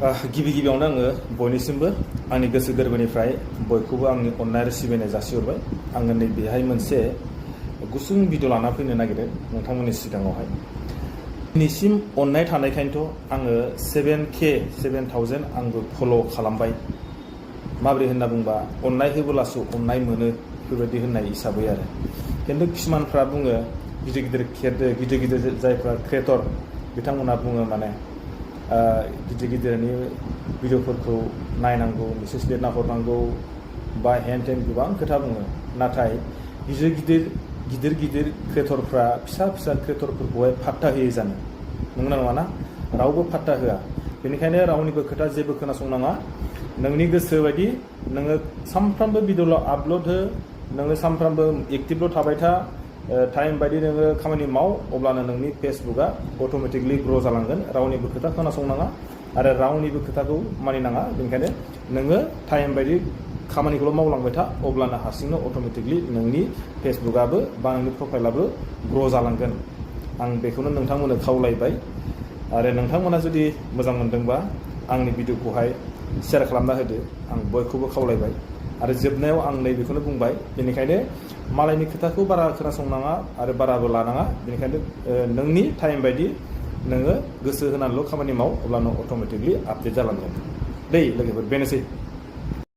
गिबि गिबियावनो आङो बयनिसिमबो आंनि गोसो गोरबोनिफ्राय बयखौबो आंनि अननाय आरो सिबिनाय जासिहरबाय। आङो नैबेहाय मोनसे गुसुं भिडिअ लाना फैनो नागिरदों नोंथांमोननि सिगाङावहाय। दिनैसिम अननाय थानायखायनोथ' आङो 7,000 आंबो फल' खालामबाय। माबोरै होनना बुंबा अननाय होबोलासो अननाय मोनो बेफोरबायदि होननाय हिसाबै आरो। खिन्थु किसुमानफ्रा बुङो गिदिर गिदिर जायफ्रा क्रिएटर बिथांमोना बुङो माने गिदिर गिदिरनि भिडिअफोरखौ नायनांगौ, मेसेज लिरना हरनांगौ बा हेन टेन गोबां खोथा बुङो। नाथाय गिदिर क्रिएटरफ्रा फिसा क्रिएटरफोरखौहाय पात्ता होयो जानो नंगौना नङा ना? रावबो पात्ता होआ। बेनिखायनो रावनिबो खोथा जेबो खोनासंनाङा। नोंनि गोसो बायदि नोङो सानफ्रामबो भिडिअ आपल'ड हो, नोङो सानफ्रामबो एक्टिभल' थाबाय था, टाइम बायदि नोङो खामानि माव, अब्लानो नोंनि फेसबुकआ अट'मेटिकलि ग्र' जालांगोन। रावनिबो खोथा खोनासंनाङा आरो रावनिबो खोथाखौ मानिनाङा। बेनिखायनो नोङो टाइम बायदि खामानिखौल' मावलांबाय था, अब्लानो हारसिंनो अट'मेटिकलि नोंनि फेसबुकआबो बा नोंनि प्रफाइलाबो ग्र' जालांगोन। आं बेखौनो नोंथांमोननो खावलायबाय। आरो नोंथांमोना जुदि मोजां मोनदोंबा आंनि भिडिअखौहाय शेयार खालामना होदो, आं बयखौबो खावलायबाय। आरो जोबनायाव आं नैबेखौनो बुंबाय, बेनिखायनो मालायनि खोथाखौ बारा खोनासंनाङा आरो बाराबो लानाङा। बेनिखायनो नोंनि टाइम बायदि नोङो गोसो होनानैल' खामानि माव, अब्लानो अट'मेटिकलि आपडेट जालांगोन। लोगोफोर बेनोसै।